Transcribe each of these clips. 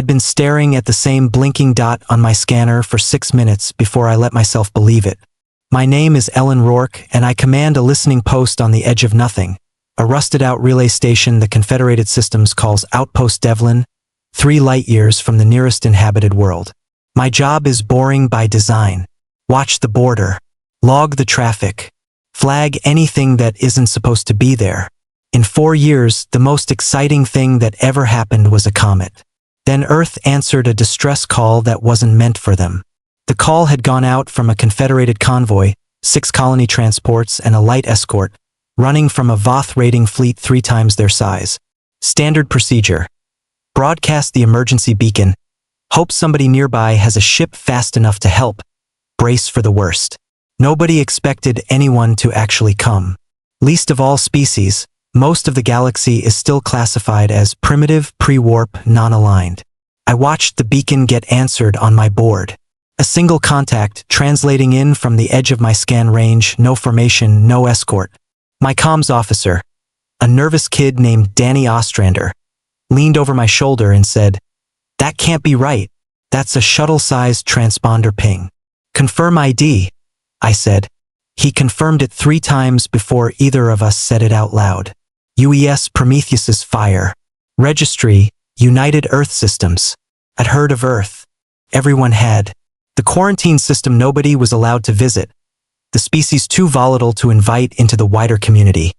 I'd been staring at the same blinking dot on my scanner for 6 minutes before I let myself believe it. My name is Ellen Rourke, and I command a listening post on the edge of nothing, a rusted-out relay station the Confederated Systems calls Outpost Devlin, 3 light-years from the nearest inhabited world. My job is boring by design. Watch the border. Log the traffic. Flag anything that isn't supposed to be there. In 4 years, the most exciting thing that ever happened was a comet. Then Earth answered a distress call that wasn't meant for them. The call had gone out from a Confederated convoy, 6 colony transports and a light escort, running from a Voth raiding fleet 3 times their size. Standard procedure. Broadcast the emergency beacon. Hope somebody nearby has a ship fast enough to help. Brace for the worst. Nobody expected anyone to actually come. Least of all species, most of the galaxy is still classified as primitive, pre-warp, non-aligned. I watched the beacon get answered on my board. A single contact, translating in from the edge of my scan range, no formation, no escort. My comms officer, a nervous kid named Danny Ostrander, leaned over my shoulder and said, "That can't be right. That's a shuttle-sized transponder ping." "Confirm ID," I said. He confirmed it 3 times before either of us said it out loud. UES Prometheus's fire. Registry, United Earth Systems. I'd heard of Earth. Everyone had. The quarantine system nobody was allowed to visit. The species too volatile to invite into the wider community.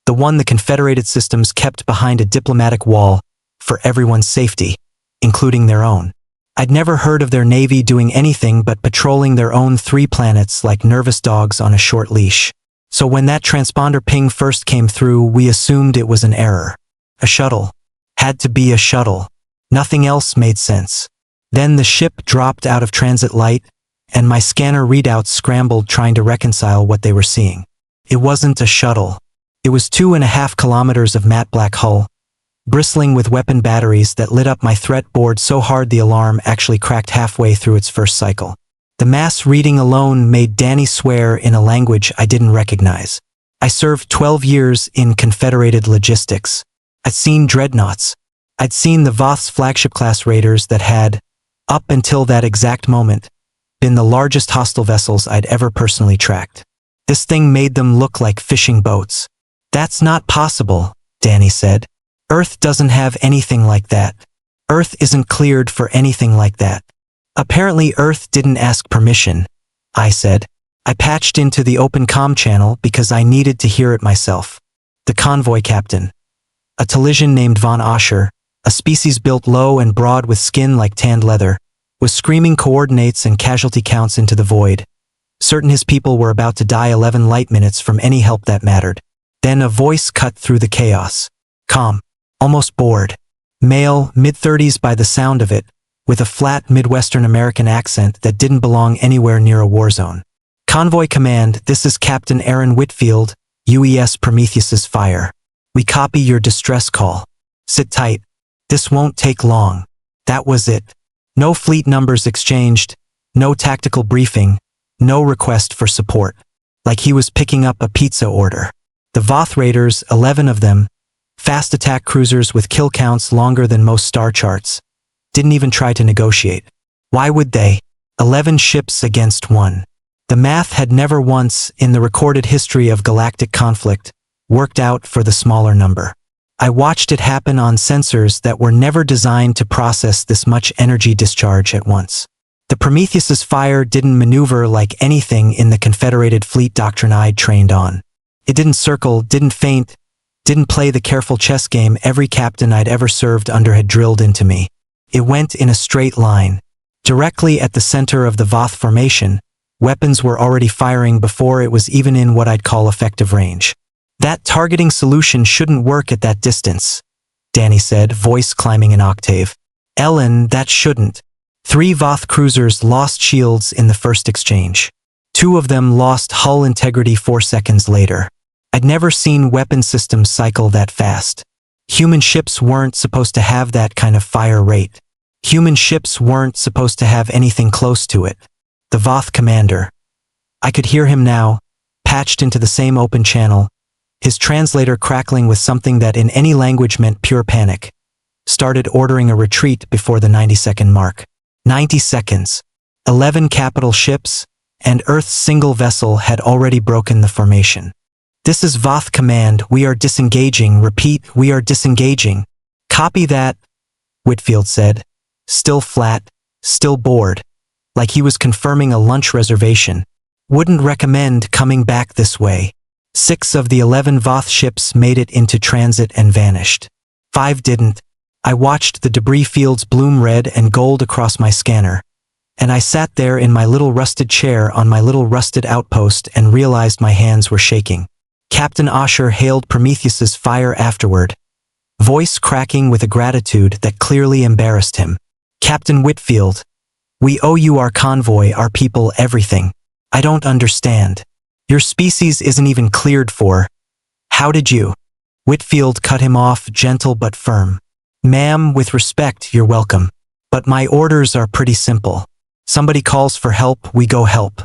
The one the Confederated Systems kept behind a diplomatic wall for everyone's safety, including their own. I'd never heard of their navy doing anything but patrolling their own 3 planets like nervous dogs on a short leash. So when that transponder ping first came through, we assumed it was an error. A shuttle. Had to be a shuttle. Nothing else made sense. Then the ship dropped out of transit light, and my scanner readouts scrambled trying to reconcile what they were seeing. It wasn't a shuttle. It was 2.5 kilometers of matte black hull, bristling with weapon batteries that lit up my threat board so hard the alarm actually cracked halfway through its first cycle. The mass reading alone made Danny swear in a language I didn't recognize. I served 12 years in Confederated logistics. I'd seen dreadnoughts. I'd seen the Voth's flagship-class raiders that had, up until that exact moment, been the largest hostile vessels I'd ever personally tracked. This thing made them look like fishing boats. "That's not possible," Danny said. "Earth doesn't have anything like that. Earth isn't cleared for anything like that." "Apparently Earth didn't ask permission," I said. I patched into the open comm channel because I needed to hear it myself. The convoy captain, a Talisian named Von Osher, a species built low and broad with skin like tanned leather, was screaming coordinates and casualty counts into the void, certain his people were about to die 11 light minutes from any help that mattered. Then a voice cut through the chaos. Calm, almost bored. Male, mid-30s by the sound of it, with a flat Midwestern American accent that didn't belong anywhere near a war zone. "Convoy Command, this is Captain Aaron Whitfield, UES Prometheus's fire. We copy your distress call. Sit tight. This won't take long." That was it. No fleet numbers exchanged, no tactical briefing, no request for support. Like he was picking up a pizza order. The Voth raiders, 11 of them, fast attack cruisers with kill counts longer than most star charts, didn't even try to negotiate. Why would they? 11 ships against 1. The math had never once, in the recorded history of galactic conflict, worked out for the smaller number. I watched it happen on sensors that were never designed to process this much energy discharge at once. The Prometheus's fire didn't maneuver like anything in the Confederated fleet doctrine I'd trained on. It didn't circle, didn't feint, didn't play the careful chess game every captain I'd ever served under had drilled into me. It went in a straight line. Directly at the center of the Voth formation, weapons were already firing before it was even in what I'd call effective range. "That targeting solution shouldn't work at that distance," Danny said, voice climbing an octave. "Ellen, that shouldn't." 3 Voth cruisers lost shields in the first exchange. 2 of them lost hull integrity 4 seconds later. I'd never seen weapon systems cycle that fast. Human ships weren't supposed to have that kind of fire rate. Human ships weren't supposed to have anything close to it. The Voth commander. I could hear him now, patched into the same open channel, his translator crackling with something that in any language meant pure panic. started ordering a retreat before the 90-second mark. 90 seconds. 11 capital ships, and Earth's single vessel had already broken the formation. This is Voth command, we are disengaging, repeat, we are disengaging. Copy that, Whitfield said, still flat, still bored, like he was confirming a lunch reservation. Wouldn't recommend coming back this way. 6 of the 11 Voth ships made it into transit and vanished. 5 didn't. I watched the debris fields bloom red and gold across my scanner, and I sat there in my little rusted chair on my little rusted outpost and realized my hands were shaking. Captain Osher hailed Prometheus's fire afterward, voice cracking with a gratitude that clearly embarrassed him. Captain Whitfield, we owe you our convoy, our people, everything. I don't understand. Your species isn't even cleared for. How did you? Whitfield cut him off, gentle but firm. Ma'am, with respect, you're welcome. But my orders are pretty simple. Somebody calls for help, we go help.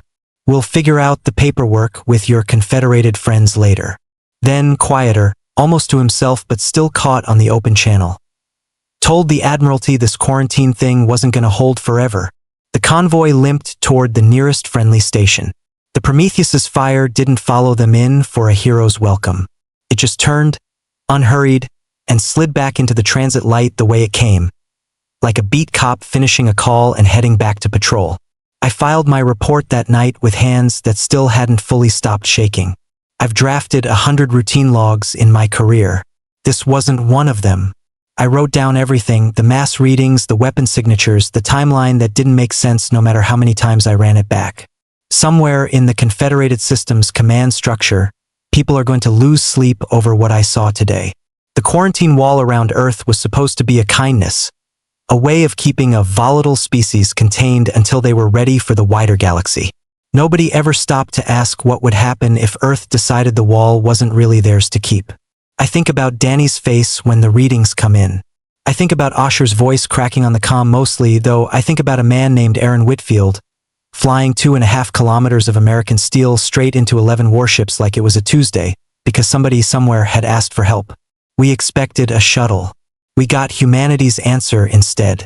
We'll figure out the paperwork with your Confederated friends later. Then, quieter, almost to himself but still caught on the open channel. Told the Admiralty this quarantine thing wasn't gonna hold forever. The convoy limped toward the nearest friendly station. The Prometheus's fire didn't follow them in for a hero's welcome. It just turned, unhurried, and slid back into the transit light the way it came, like a beat cop finishing a call and heading back to patrol. I filed my report that night with hands that still hadn't fully stopped shaking. I've drafted 100 routine logs in my career. This wasn't one of them. I wrote down everything, the mass readings, the weapon signatures, the timeline that didn't make sense no matter how many times I ran it back. Somewhere in the Confederated System's command structure, people are going to lose sleep over what I saw today. The quarantine wall around Earth was supposed to be a kindness, a way of keeping a volatile species contained until they were ready for the wider galaxy. Nobody ever stopped to ask what would happen if Earth decided the wall wasn't really theirs to keep. I think about Danny's face when the readings come in. I think about Osher's voice cracking on the comm mostly, though I think about a man named Aaron Whitfield, flying 2.5 kilometers of American steel straight into 11 warships like it was a Tuesday, because somebody somewhere had asked for help. We expected a shuttle. We got humanity's answer instead.